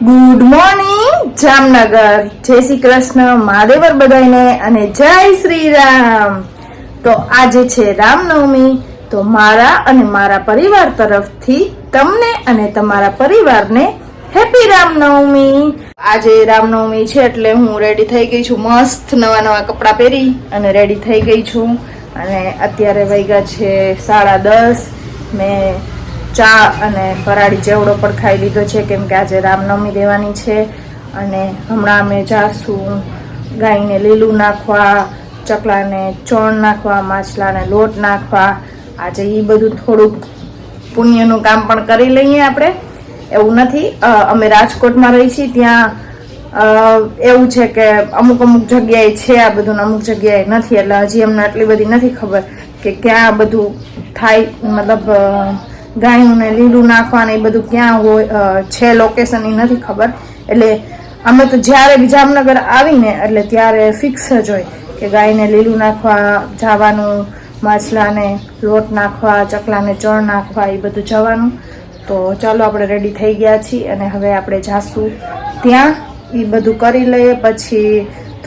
Good morning Jamnagar, જય શ્રી કૃષ્ણ, મહાદેવર બધાને અને જય શ્રી રામ। તો આજે છે રામનવમી, તો મારા અને મારા પરિવાર તરફથી તમને અને તમારા પરિવારને હેપી રામનવમી। આજે રામનવમી છે એટલે હું રેડી થઈ ગઈ છું, મસ્ત નવા નવા કપડાં પહેરી અને રેડી થઈ ગઈ છું। અને અત્યારે વાગ્યા છે 10:30। મેં ચા અને ફરાળી ચેવડો પણ ખાઈ લીધો છે, કેમ કે આજે રામનવમી દેવાની છે। અને હમણાં અમે જાશું ગાયને લીલું નાખવા, ચકલાને ચોણ નાખવા, માછલાને લોટ નાખવા। આજે એ બધું થોડુંક પુણ્યનું કામ પણ કરી લઈએ આપણે, એવું નથી। અમે રાજકોટમાં રહી છીએ, ત્યાં એવું છે કે અમુક જગ્યાએ છે આ બધું, અમુક જગ્યાએ નથી, એટલે હજી અમને આટલી બધી નથી ખબર કે ક્યાં બધું થાય, મતલબ ગાયોને લીલું નાખવાનું એ બધું ક્યાં હોય છે લોકેશન, એ નથી ખબર। એટલે અમે તો જ્યારે બી જામનગર આવીને એટલે ત્યારે ફિક્સ જ હોય કે ગાયને લીલું નાખવા જવાનું, માછલાને લોટ નાખવા, ચકલાને ચણ નાખવા, એ બધું જવાનું। તો ચાલો આપણે રેડી થઈ ગયા છીએ અને હવે આપણે જાશું ત્યાં, એ બધું કરી લઈએ। પછી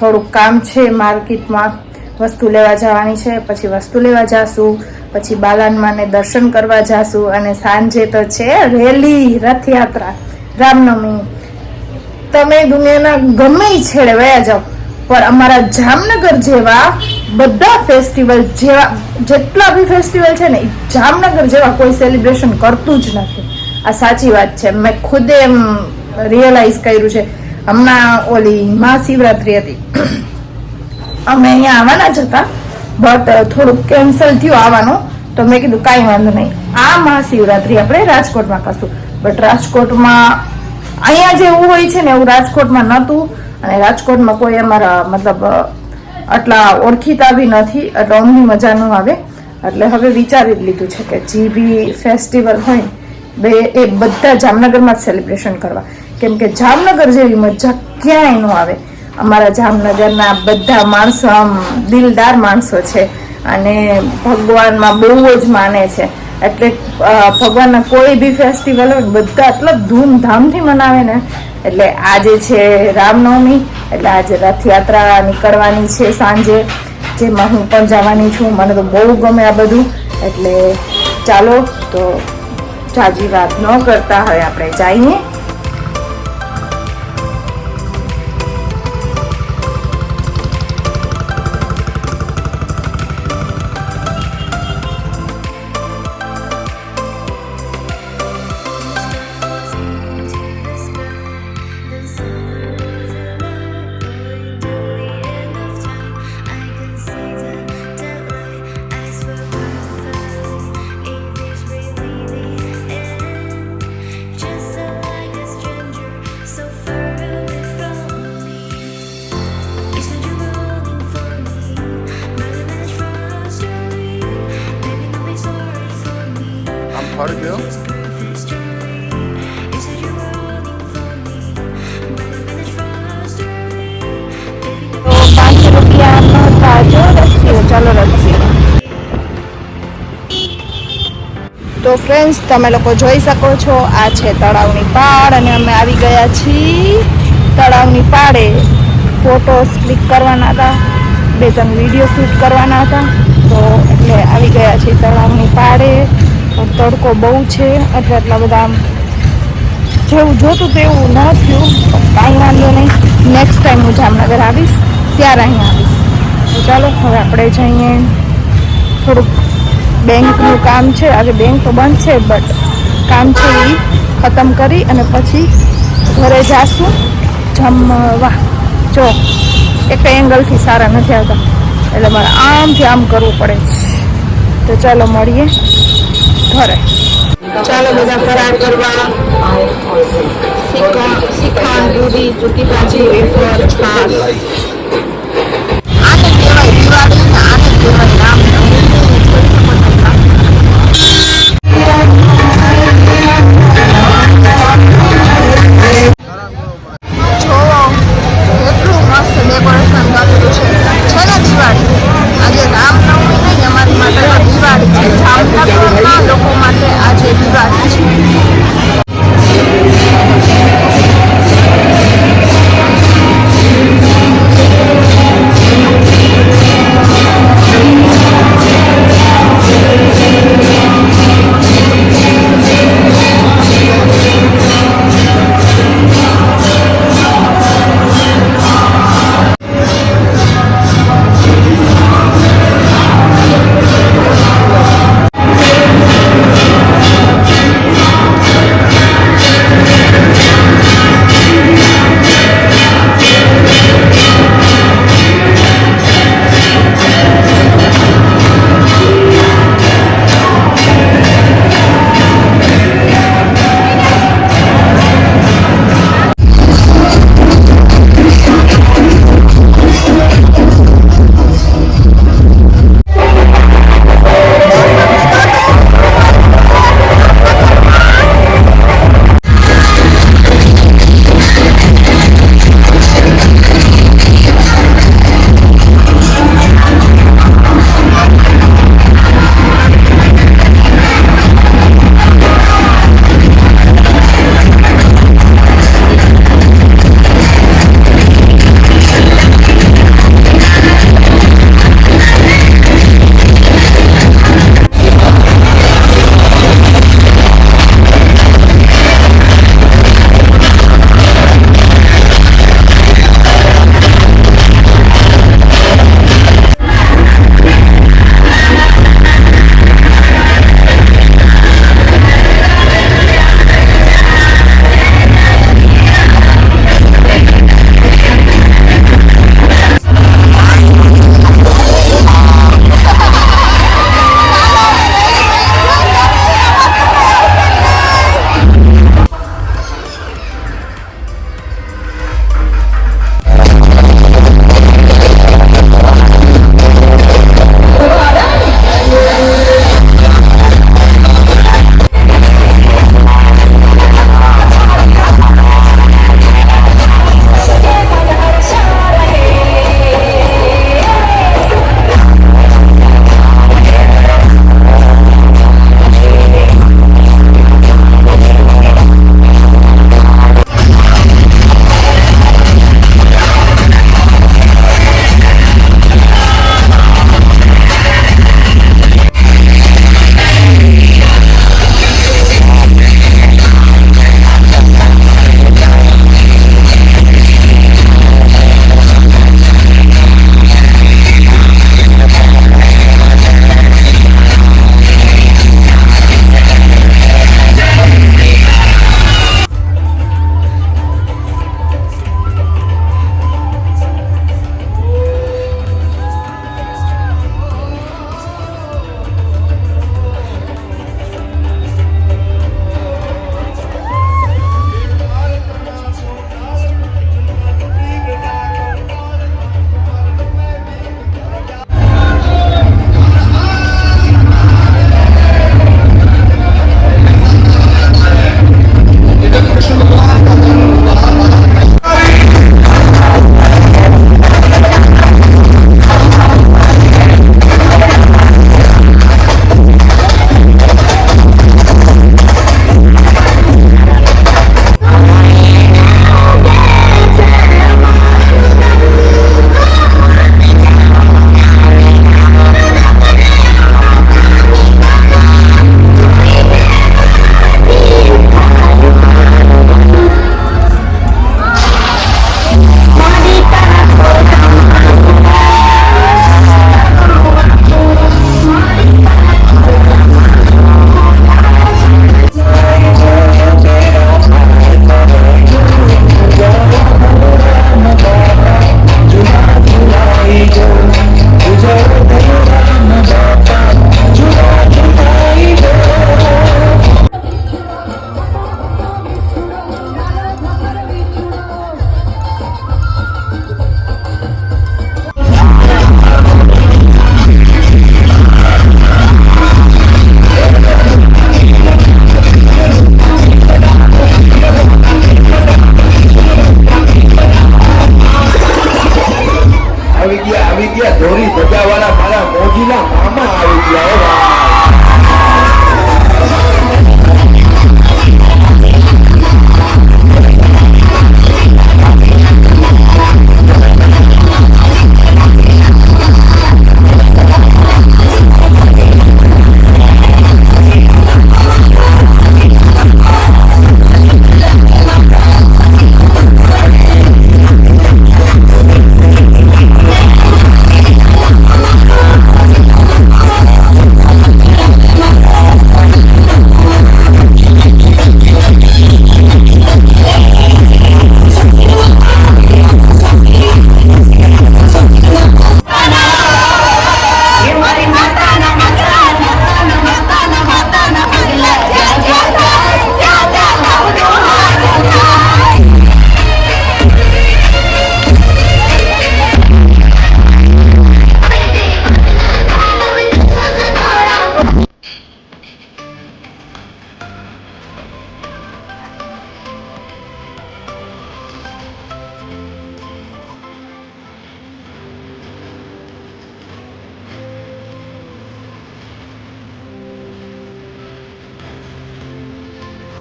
થોડુંક કામ છે માર્કેટમાં, વસ્તુ લેવા જવાની છે, પછી વસ્તુ લેવા જાશું, પછી બાલાનમાને દર્શન કરવા જાશું, અને સાંજે તો છે રેલી, રથયાત્રા, રામનવમી। તમે દુનિયાના ગમે છેડે વયા જાઓ, પણ અમારા જામનગર જેવા બધા ફેસ્ટિવલ જેવા, જેટલા બી ફેસ્ટિવલ છે ને, જામનગર જેવા કોઈ સેલિબ્રેશન કરતું જ નથી। આ સાચી વાત છે, મેં ખુદે એમ રિયલાઇઝ કર્યું છે। હમણાં ઓલી મહાશિવરાત્રી હતી, અમે અહીંયા આવવાના જ હતા, બટ થોડુંક કેન્સલ થયું આવવાનું, તો મેં કીધું કાંઈ વાંધો નહીં, આ મહાશિવરાત્રી આપણે રાજકોટમાં કરશું। બટ રાજકોટમાં અહીંયા જેવું હોય છે ને એવું રાજકોટમાં નહોતું, અને રાજકોટમાં કોઈ અમારા મતલબ આટલા ઓળખીતા બી નથી, એટલે અમની મજા ન આવે। એટલે હવે વિચારી જ લીધું છે કે જે બી ફેસ્ટિવલ હોય એ બધા જામનગરમાં જ સેલિબ્રેશન કરવા, કેમ કે જામનગર જેવી મજા ક્યાંય ન આવે। અમારા જામનગરના બધા માણસો આમ દિલદાર માણસો છે, અને ભગવાનમાં બહુ જ માને છે, એટલે ભગવાનના કોઈ બી ફેસ્ટિવલ હોય બધા એટલો ધૂમધામથી મનાવે ને। એટલે આજે છે રામનવમી, એટલે આજે રથયાત્રા નીકળવાની છે સાંજે, જેમાં હું પણ જવાની છું। મને તો બહુ ગમે આ બધું, એટલે ચાલો તો જાજી વાત ન કરતા હવે આપણે જઈએ। How to go? તો 500 રૂપિયાનો તાજો રસ્યો, ચાલો રસ્યો। તો ફ્રેન્ડ્સ, તમે લોકો જોઈ શકો છો, આ છે તળાવની પાળ, અને અમે આવી ગયા છીએ તળાવની પાળે। ફોટોસ ક્લિક કરવાના હતા, 2-3 વિડીયો શૂટ કરવાના હતા, તો એટલે આવી ગયા છીએ તળાવની પાળે। તડકો બહુ છે, એટલે એટલા બધા આમ જેવું જોતું તેવું ન થયું, પણ કાંઈ વાંધો નહીં, નેક્સ્ટ ટાઈમ હું જામનગર આવીશ ત્યારે અહીંયા આવીશ। તો ચાલો હવે આપણે જઈએ, થોડુંક બેંકનું કામ છે, આજે બેંક તો બંધ છે, બટ કામ છે એ ખતમ કરી અને પછી ઘરે જાશું જમવા। જો એક એંગલથી સારા નથી આવતા, એટલે મારે આમથી આમ કરવું પડે છે। તો ચાલો મળીએ ઘરે। ચાલો બધા ફરાળ કરવા, શ્રીખંડ, દૂધી, સૂકી ભાજી, વેફર, છાશ, આને કહેવાય દિવાળી ને આને કહેવાય